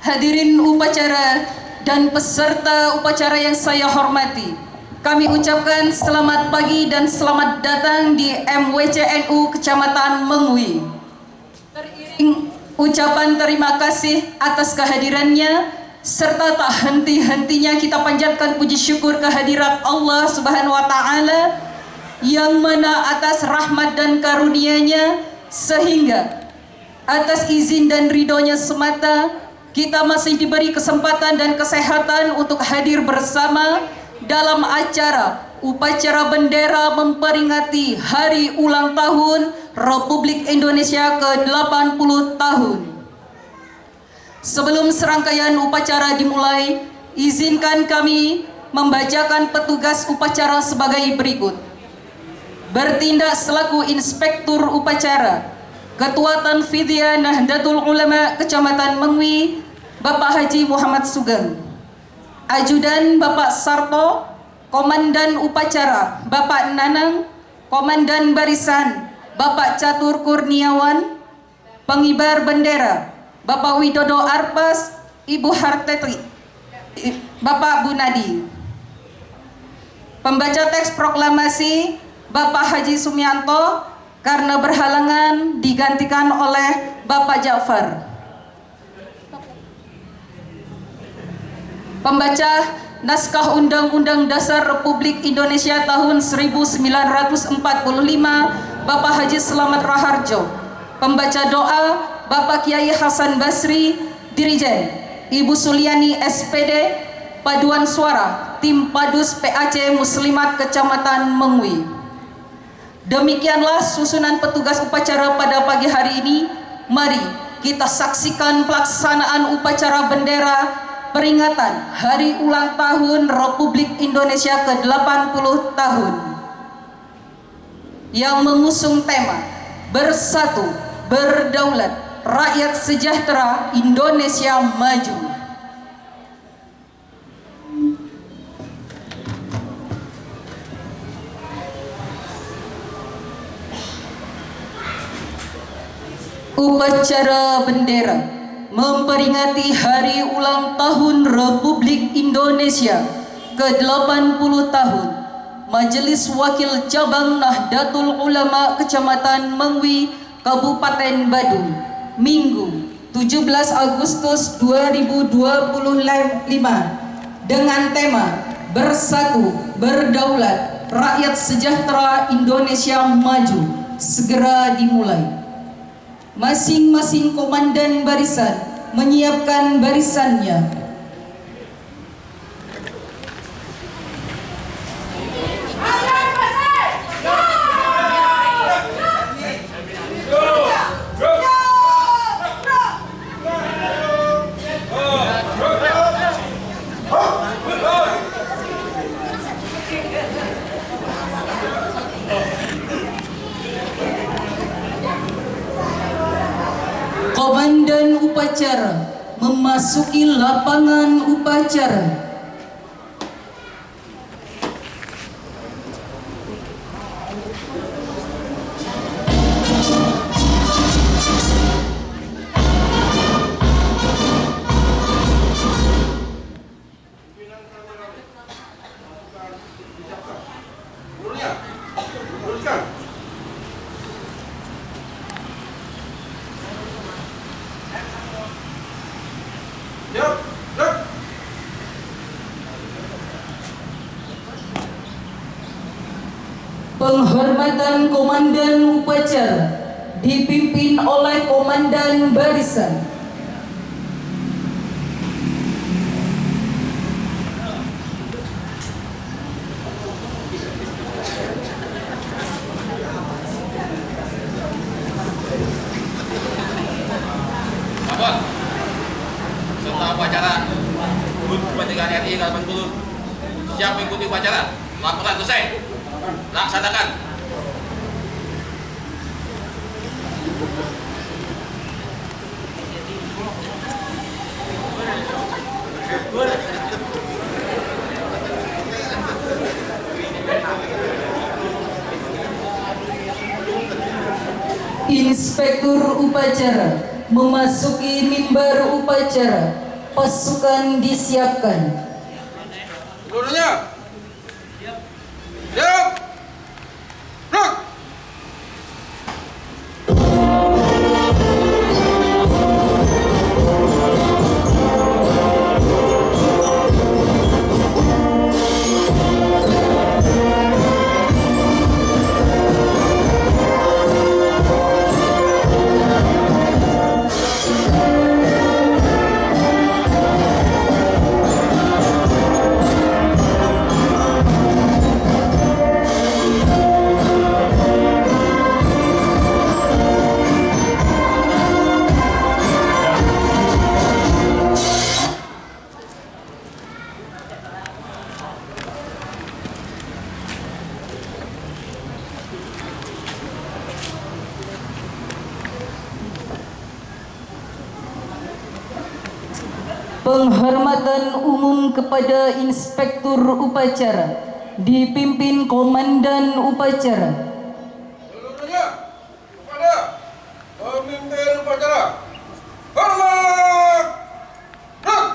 hadirin upacara dan peserta upacara yang saya hormati, kami ucapkan selamat pagi dan selamat datang di MWCNU Kecamatan Mengwi. Teriring ucapan terima kasih atas kehadirannya, serta tak henti-hentinya kita panjatkan puji syukur kehadirat Allah Subhanahu wa Ta'ala, yang mana atas rahmat dan karunia-Nya sehingga atas izin dan ridhonya semata kita masih diberi kesempatan dan kesehatan untuk hadir bersama dalam acara upacara bendera memperingati hari ulang tahun Republik Indonesia ke-80 tahun. Sebelum serangkaian upacara dimulai, izinkan kami membacakan petugas upacara sebagai berikut. Bertindak selaku Inspektur Upacara Ketua Tanfidhiyah Nahdlatul Ulama Kecamatan Mengwi, Bapak Haji Muhammad Sugeng. Ajudan Bapak Sarto. Komandan Upacara Bapak Nanang. Komandan Barisan Bapak Catur Kurniawan. Pengibar Bendera Bapak Widodo Arpas, Ibu Harteti, Bapak Bunadi. Pembaca teks proklamasi Bapak Haji Sumianto, karena berhalangan digantikan oleh Bapak Ja'far. Pembaca naskah Undang-Undang Dasar Republik Indonesia tahun 1945 Bapak Haji Slamet Raharjo. Pembaca doa Bapak Kiai Hasan Basri, Dirijen. Ibu Suliani SPD, Paduan Suara Tim Padus PAC Muslimat Kecamatan Mengwi. Demikianlah susunan petugas upacara pada pagi hari ini. Mari kita saksikan pelaksanaan upacara bendera peringatan Hari Ulang Tahun Republik Indonesia ke-80 tahun yang mengusung tema Bersatu, Berdaulat, Rakyat Sejahtera, Indonesia Maju. Upacara bendera memperingati Hari Ulang Tahun Republik Indonesia ke-80 tahun Majelis Wakil Cabang Nahdlatul Ulama Kecamatan Mengwi, Kabupaten Badung, Minggu 17 Agustus 2025 dengan tema Bersatu, Berdaulat, Rakyat Sejahtera, Indonesia Maju segera dimulai. Masing-masing komandan barisan menyiapkan barisannya. Komandan upacara memasuki lapangan upacara. Penghormatan komandan upacara dipimpin oleh komandan barisan. Bapak, serta upacara HUT kemerdekaan RI ke-80 siap mengikuti upacara. Laporan selesai. Laksanakan. Inspektur upacara memasuki mimbar upacara Pasukan disiapkan. Seluruhnya. Siap. Gerak. Penghormatan umum kepada Inspektur Upacara dipimpin Komandan Upacara. Seluruhnya kepada pemimpin upacara. Hormat. Gerak.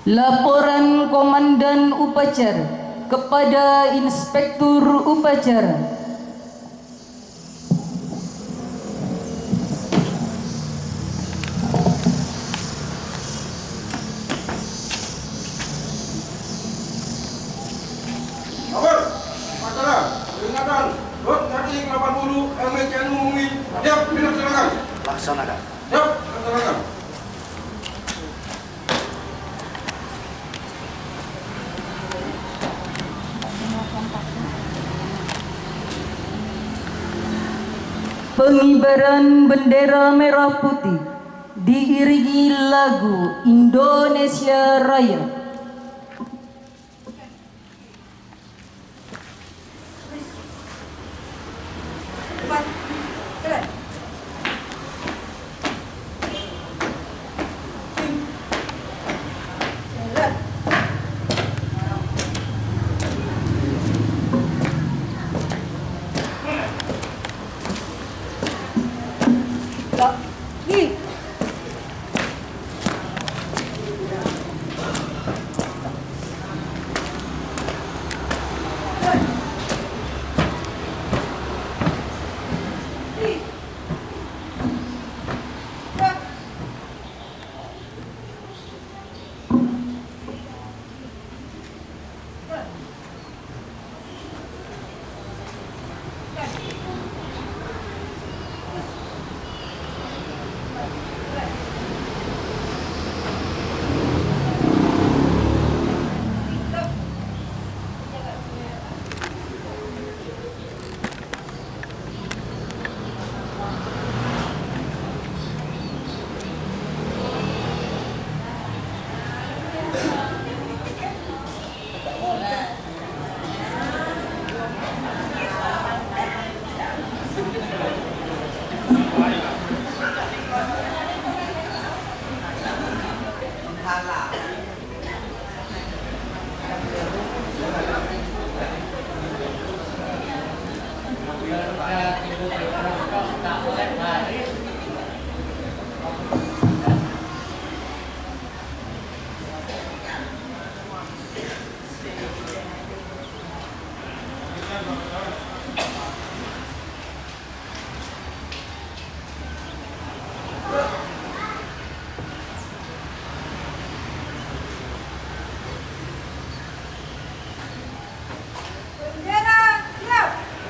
Laporan Komandan Upacara kepada Inspektur Upacara. Kabar, upacara, peringatan HUT RI 80 MWCNU Mengwi, siap dilaksanakan. Laksanakan. Siap dilaksanakan. Pengibaran bendera merah putih diiringi lagu Indonesia Raya.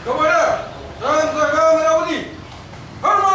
Kepada Sang Saka Merah Putih. Hormat.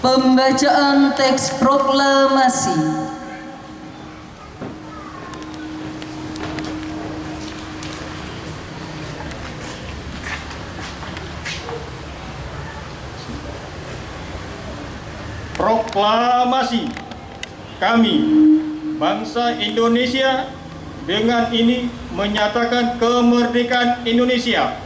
Pembacaan teks proklamasi. Proklamasi kami, bangsa Indonesia, dengan ini menyatakan kemerdekaan Indonesia.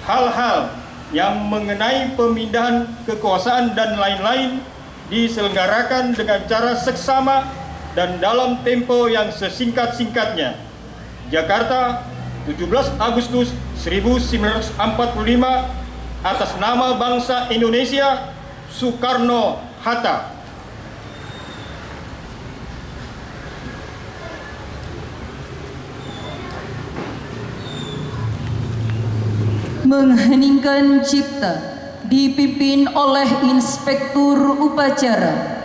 Hal-hal yang mengenai pemindahan kekuasaan dan lain-lain diselenggarakan dengan cara seksama dan dalam tempo yang sesingkat-singkatnya. Jakarta, 17 Agustus 1945, atas nama bangsa Indonesia, Soekarno-Hatta. Mengheningkan cipta dipimpin oleh Inspektur Upacara.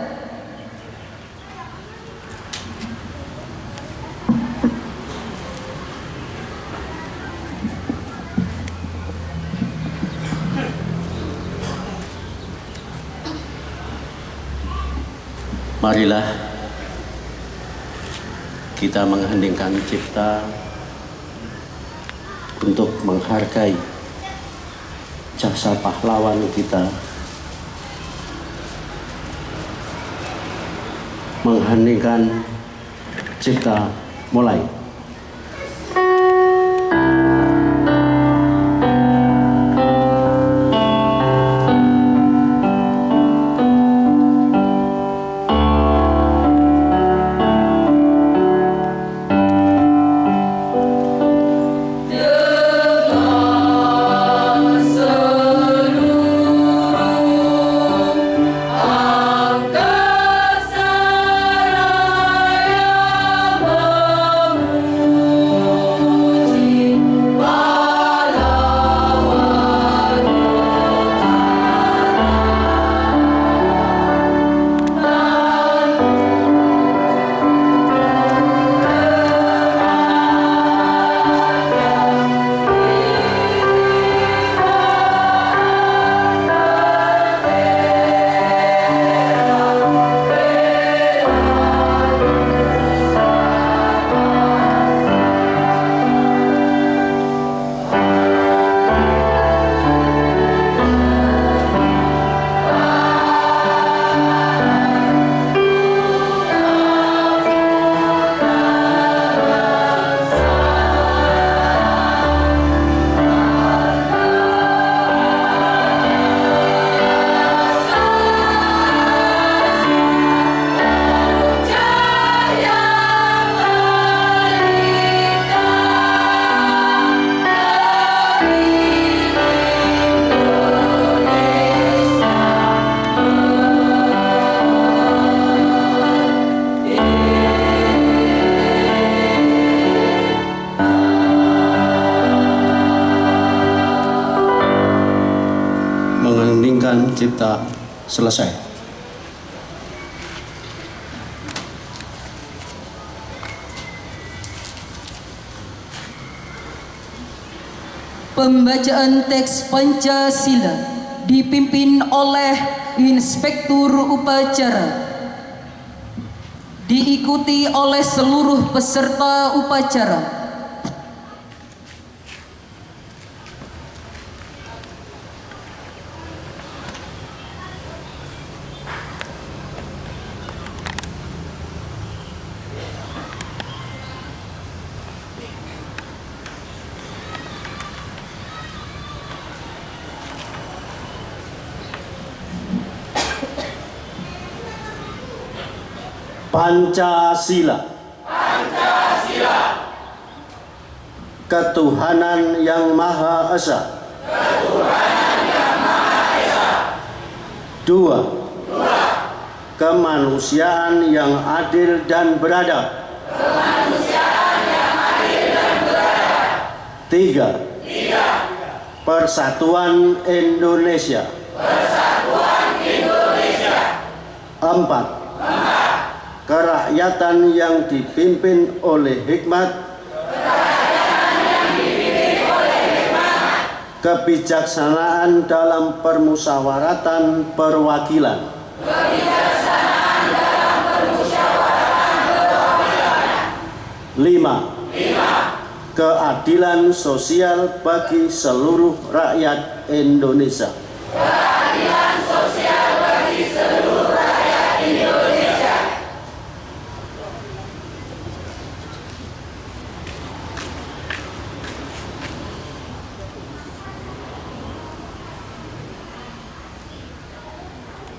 Marilah kita mengheningkan cipta untuk menghargai jasa pahlawan kita, mengheningkan cipta mulai. Mengheningkan cipta selesai. Pembacaan teks Pancasila dipimpin oleh Inspektur Upacara, diikuti oleh seluruh peserta upacara. Pancasila. Pancasila. Ketuhanan yang Maha Esa. Ketuhanan yang Maha Esa. 2. Kemanusiaan yang adil dan beradab. Kemanusiaan yang adil dan beradab. 3. Persatuan Indonesia. Persatuan Indonesia. 4. Kerakyatan yang dipimpin oleh hikmat. kebijaksanaan dalam permusyawaratan perwakilan, 5. Keadilan sosial bagi seluruh rakyat Indonesia.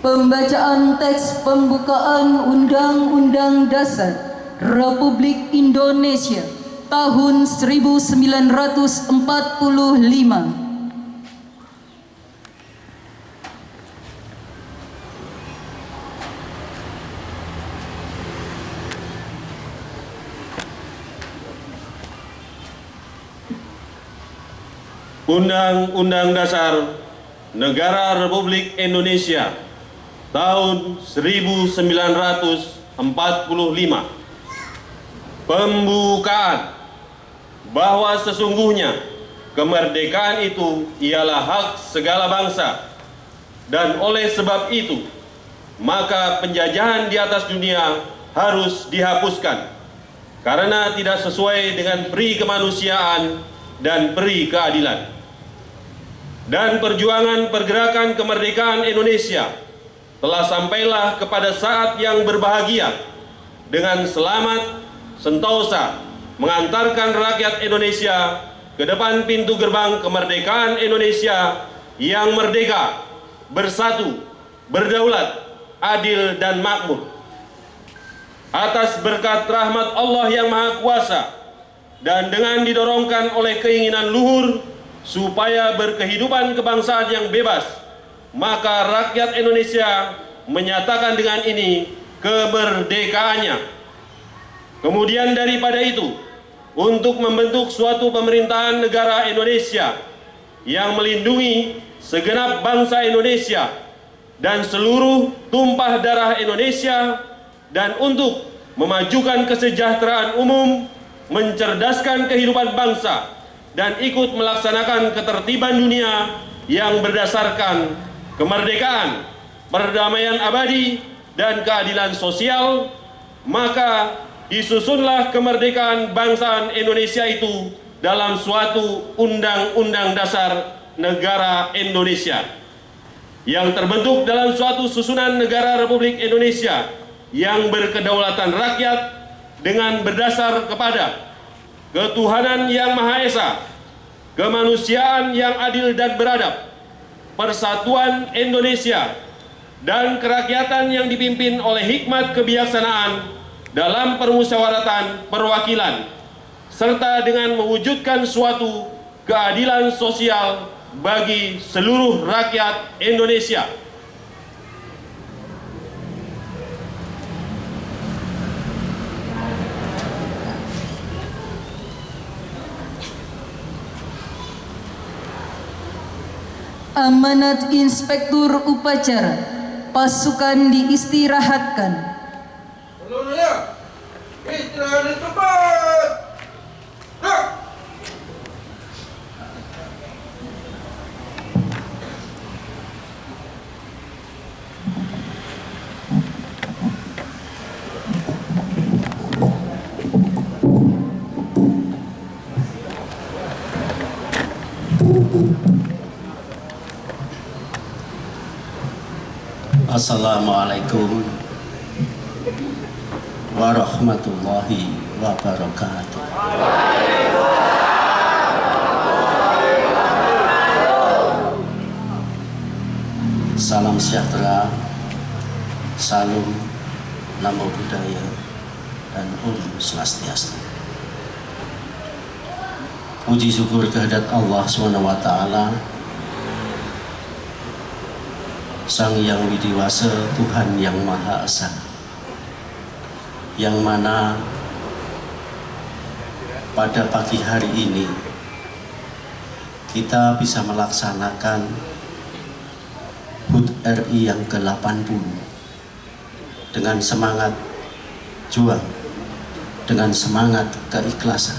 Pembacaan teks pembukaan Undang-Undang Dasar Republik Indonesia tahun 1945. Undang-Undang Dasar Negara Republik Indonesia tahun 1945. Pembukaan bahwa sesungguhnya kemerdekaan itu ialah hak segala bangsa, dan oleh sebab itu maka penjajahan di atas dunia harus dihapuskan karena tidak sesuai dengan peri kemanusiaan dan peri keadilan. Dan perjuangan pergerakan kemerdekaan Indonesia telah sampailah kepada saat yang berbahagia dengan selamat sentosa mengantarkan rakyat Indonesia ke depan pintu gerbang kemerdekaan Indonesia yang merdeka, bersatu, berdaulat, adil dan makmur. Atas berkat rahmat Allah yang Maha Kuasa dan dengan didorongkan oleh keinginan luhur supaya berkehidupan kebangsaan yang bebas, maka rakyat Indonesia menyatakan dengan ini kemerdekaannya. Kemudian daripada itu, untuk membentuk suatu pemerintahan negara Indonesia yang melindungi segenap bangsa Indonesia dan seluruh tumpah darah Indonesia, dan untuk memajukan kesejahteraan umum, mencerdaskan kehidupan bangsa, dan ikut melaksanakan ketertiban dunia yang berdasarkan kemerdekaan, perdamaian abadi, dan keadilan sosial, maka disusunlah kemerdekaan bangsaan Indonesia itu dalam suatu Undang-Undang Dasar Negara Indonesia yang terbentuk dalam suatu susunan negara Republik Indonesia yang berkedaulatan rakyat dengan berdasar kepada ketuhanan yang Maha Esa, kemanusiaan yang adil dan beradab, persatuan Indonesia, dan kerakyatan yang dipimpin oleh hikmat kebijaksanaan dalam permusyawaratan perwakilan, serta dengan mewujudkan suatu keadilan sosial bagi seluruh rakyat Indonesia. Amanat Inspektur Upacara, pasukan diistirahatkan. Seluruhnya istirahat di tempat. Gerak. Assalamualaikum warahmatullahi wabarakatuh. Salam sejahtera, salam namo buddhaya, dan Om Swastiastu. Puji syukur kehadirat Allah SWT, Sang Yang Widiwasa, Tuhan yang Maha Esa, yang mana pada pagi hari ini kita bisa melaksanakan HUT RI yang ke-80 dengan semangat juang, dengan semangat keikhlasan,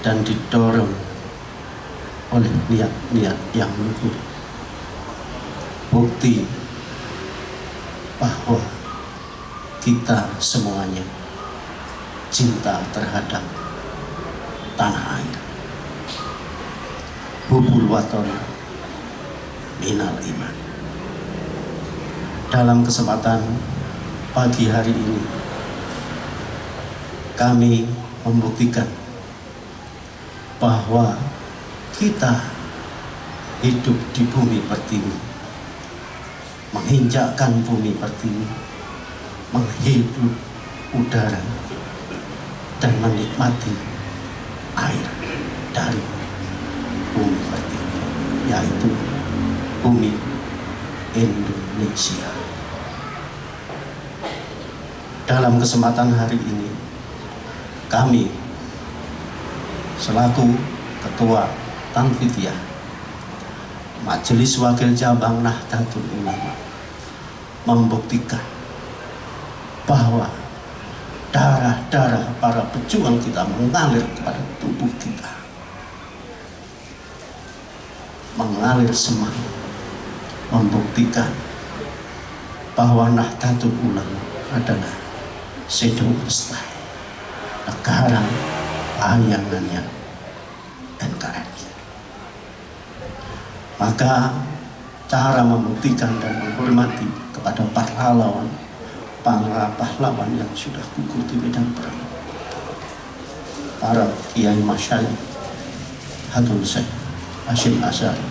dan didorong oleh niat-niat yang luhur. Bukti bahwa kita semuanya cinta terhadap tanah air. Hubul waton minal iman. Dalam kesempatan pagi hari ini, kami membuktikan bahwa kita hidup di bumi pertiwi, menginjakkan bumi pertiwi, menghirup udara dan menikmati air dari bumi pertiwi, yaitu bumi Indonesia. Dalam kesempatan hari ini, kami selaku Ketua Tanfidiyah Majelis Wakil Cabang Nahdlatul Ulama membuktikan bahwa darah-darah para pejuang kita mengalir kepada tubuh kita, mengalir semangat, membuktikan bahwa Nahdlatul Ulama adalah Sedulur Lestari, negara bayangannya NKRI. Maka cara membuktikan dan menghormati kepada para pahlawan yang sudah gugur di medan perang, para kiai masyayikh, Habib Syekh Hasyim Asy'ari,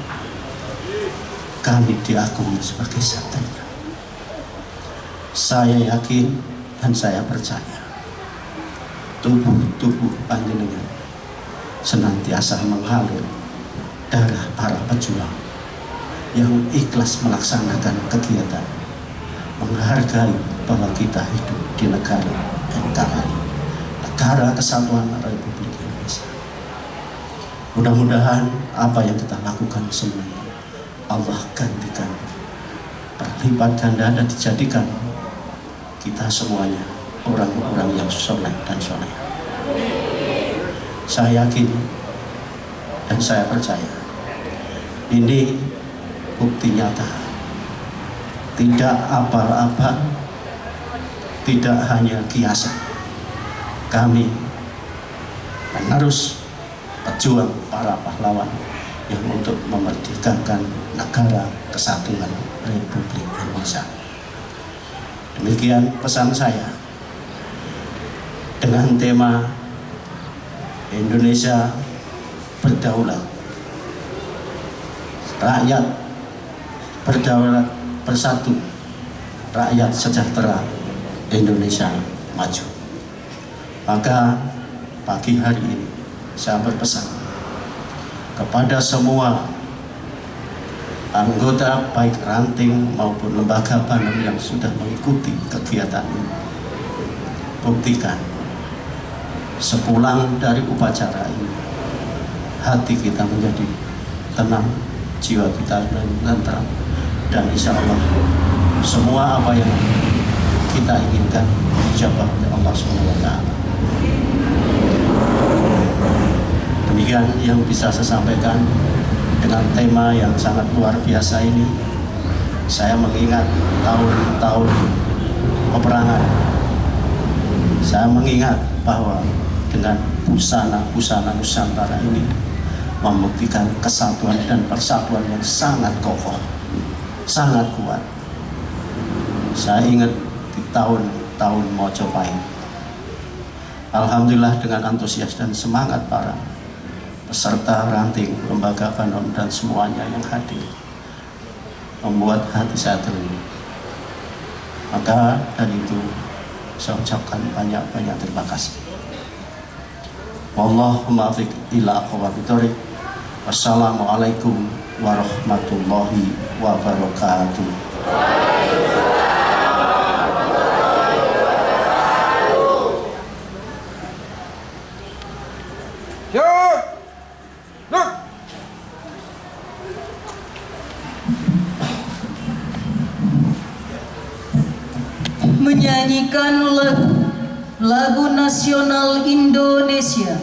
kami diakui sebagai satria. Saya yakin dan saya percaya tubuh panjenengan senantiasa mengalir darah para pejuang yang ikhlas melaksanakan kegiatan, menghargai bahwa kita hidup di negara NKRI, Negara Kesatuan Republik Indonesia. Mudah-mudahan apa yang kita lakukan semuanya Allah gantikan berlipat ganda dan dijadikan kita semuanya orang-orang yang soleh dan soleh. Saya yakin dan saya percaya ini bukti nyata, tidak abal-abal, tidak hanya kiasan. Kami penerus pejuang para pahlawan yang untuk memerdekakan Negara Kesatuan Republik Indonesia. Demikian pesan saya dengan tema Indonesia berdaulat, rakyat berdaulat bersatu, rakyat sejahtera, Indonesia maju. Maka pagi hari ini saya berpesan kepada semua anggota baik ranting maupun lembaga BANEM yang sudah mengikuti kegiatan ini, buktikan sepulang dari upacara ini hati kita menjadi tenang, jiwa kita tenang, dan insya Allah semua apa yang kita inginkan dijabah oleh Allah SWT. Demikian yang bisa saya sampaikan dengan tema yang sangat luar biasa ini. Saya mengingat tahun-tahun peperangan. Saya mengingat bahwa dengan busana-busana Nusantara ini membuktikan kesatuan dan persatuan yang sangat kokoh, sangat kuat. Saya ingat di tahun-tahun Mojopahit, alhamdulillah dengan antusias dan semangat para peserta ranting, lembaga BANEM dan semuanya yang hadir, membuat hati saya terharu. Maka dari itu saya ucapkan banyak-banyak terima kasih. Wallahumma fiq ila aqwamit thoriq. Wassalamualaikum warahmatullahi wabarakatuh. Siap. Look. Menyanyikan lagu nasional Indonesia.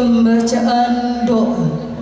Pembacaan doa.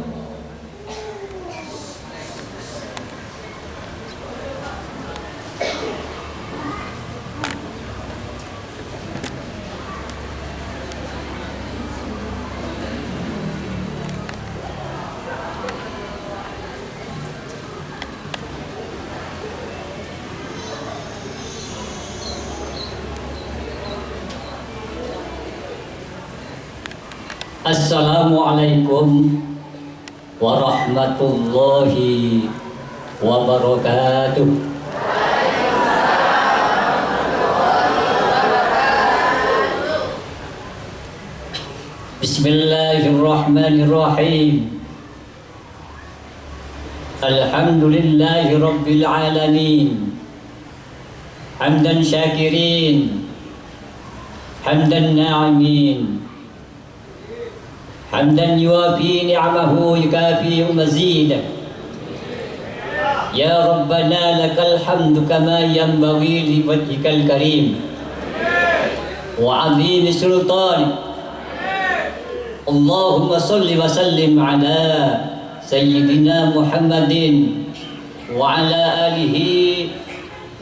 Assalamualaikum warahmatullahi wabarakatuh. Bismillahirrahmanirrahim. Alhamdulillahi rabbil alamin. Hamdan syakirin, hamdan na'imin, حمدا يوافي نعمه يكافي مزيدا. يا ربنا لك الحمد كما ينبغي لوجهك الكريم وعظيم سلطانك. اللهم صل وسلم على سيدنا محمد وعلى آله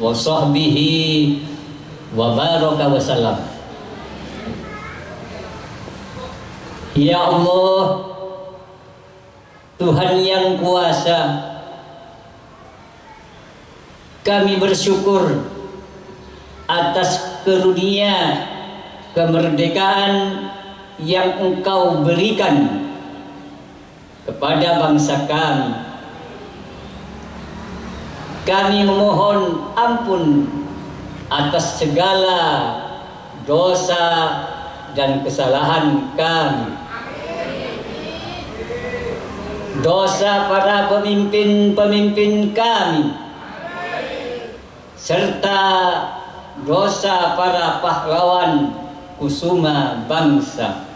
وصحبه وبارك وسلم. Ya Allah, Tuhan yang kuasa, kami bersyukur atas karunia kemerdekaan yang Engkau berikan kepada bangsa kami. Kami memohon ampun atas segala dosa dan kesalahan kami. Dosa para pemimpin-pemimpin kami, serta dosa para pahlawan kusuma bangsa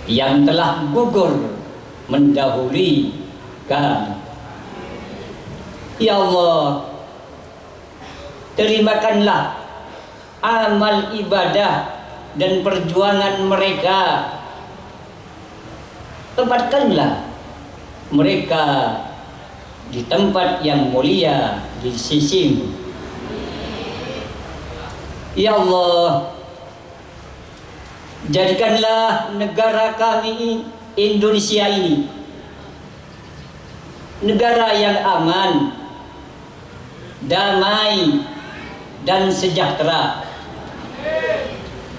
yang telah gugur mendahului kami. Ya Allah, terimakanlah amal ibadah dan perjuangan mereka. Tempatkanlah mereka di tempat yang mulia di sisimu. Ya Allah, jadikanlah negara kami Indonesia ini negara yang aman, damai, dan sejahtera,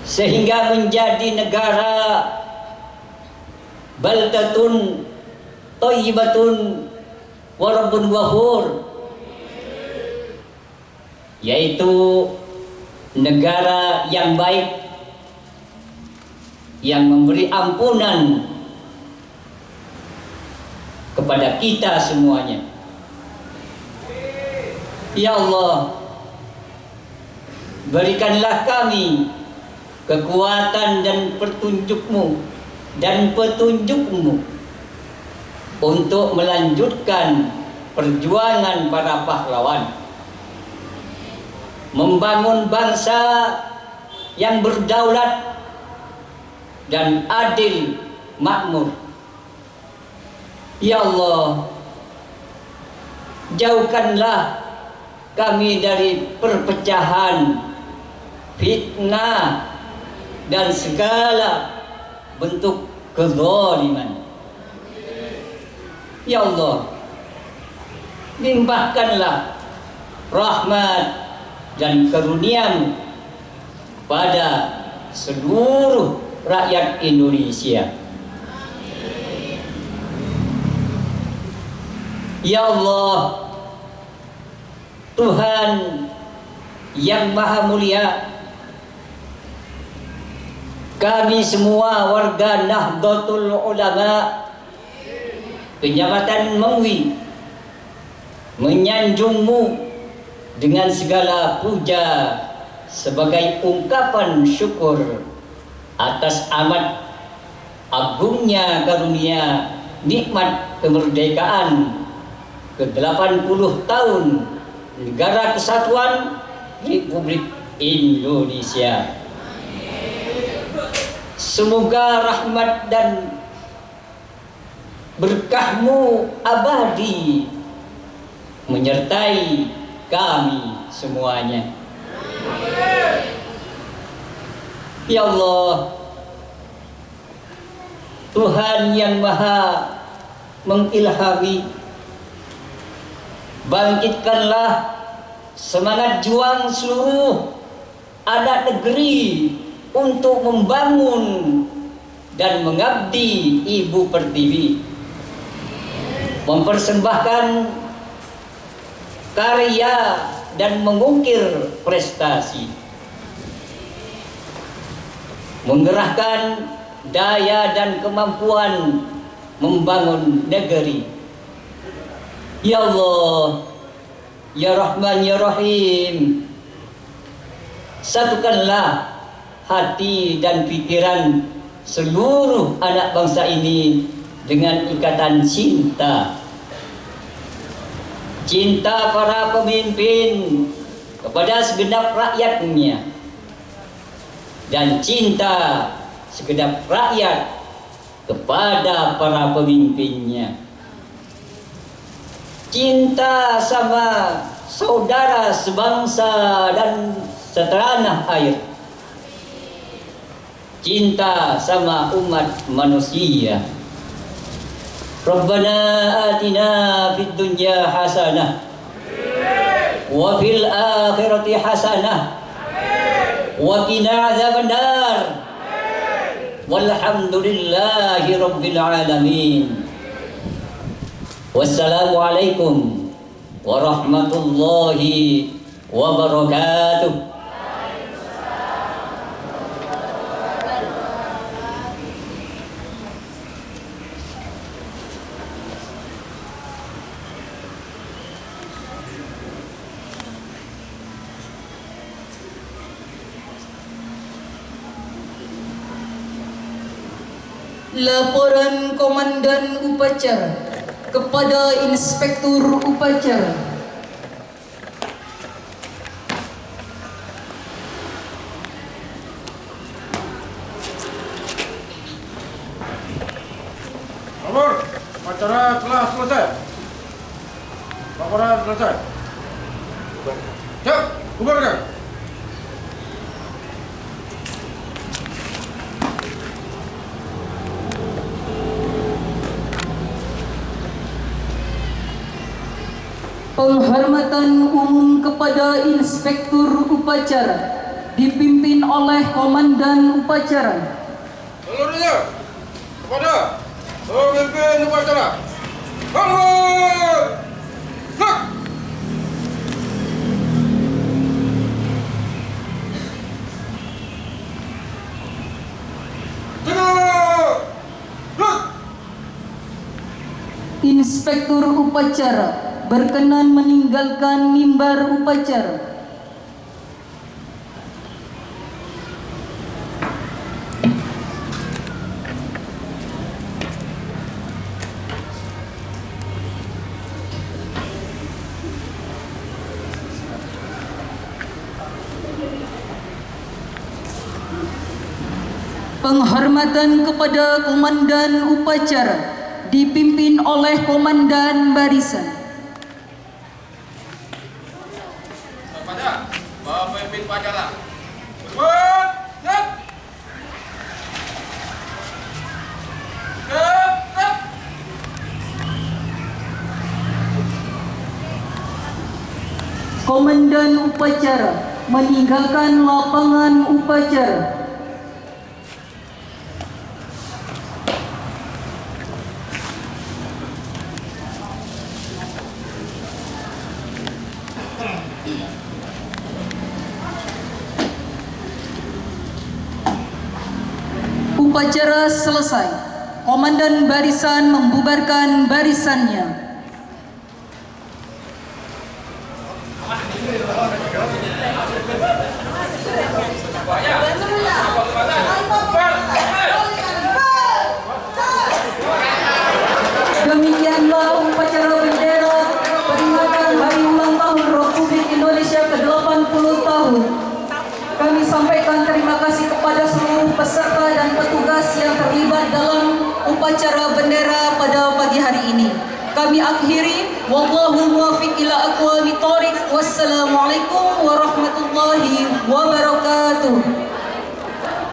sehingga menjadi negara baldatun thayyibatun wa rabbun ghafur, yaitu negara yang baik yang memberi ampunan kepada kita semuanya. Ya Allah, berikanlah kami kekuatan dan petunjukmu untuk melanjutkan perjuangan para pahlawan, membangun bangsa yang berdaulat dan adil makmur. Ya Allah, jauhkanlah kami dari perpecahan, fitnah, dan segala bentuk kezaliman. Ya Allah, limpahkanlah rahmat dan karunia-Mu pada seluruh rakyat Indonesia. Ya Allah, Tuhan yang Maha Mulia, kami semua warga Nahdlatul Ulama Kecamatan Mengwi menyanjung-Mu dengan segala puja sebagai ungkapan syukur atas amat agungnya karunia nikmat kemerdekaan ke-80 tahun Negara Kesatuan Republik Indonesia. Semoga rahmat dan berkah-Mu abadi menyertai kami semuanya. Ya Allah, Tuhan yang Maha mengilhami, bangkitkanlah semangat juang seluruh anak negeri untuk membangun dan mengabdi Ibu Pertiwi, mempersembahkan karya dan mengukir prestasi, menggerahkan daya dan kemampuan membangun negeri. Ya Allah, Ya Rahman, Ya Rahim, satukanlah hati dan pikiran seluruh anak bangsa ini dengan ikatan cinta. Cinta para pemimpin kepada segenap rakyatnya, dan cinta segenap rakyat kepada para pemimpinnya. Cinta sama saudara sebangsa dan setanah air. Cinta sama umat manusia. Rabbana atina fid dunya hasanah wa fil akhirati hasanah wa qina adzabannar. Walhamdulillahi rabbil alamin. Wassalamualaikum warahmatullahi wabarakatuh. Laporan Komandan Upacara kepada Inspektur Upacara. Lapor, acara telah selesai. Laporan selesai. Siap, bubarkan. Penghormatan umum kepada Inspektur Upacara dipimpin oleh Komandan Upacara. Seluruhnya kepada pemimpin upacara. Hormat! Hak! Tegak! Hak! Inspektur Upacara berkenan meninggalkan mimbar upacara. Penghormatan kepada Komandan Upacara dipimpin oleh Komandan Barisan. Kepada pemimpin upacara. Berbuat! Siap! Siap! Komandan Upacara meninggalkan lapangan upacara. Upacara selesai. Komandan barisan membubarkan barisannya. Demikianlah upacara bendera peringatan Hari Ulang Tahun Republik Indonesia ke-80 tahun. Kami sampaikan terima kasih kepada seluruh peserta dan petugas kami akhiri. Wallahul muwaffiq ila aqwamit thoriq. Wassalamualaikum warahmatullahi wabarakatuh.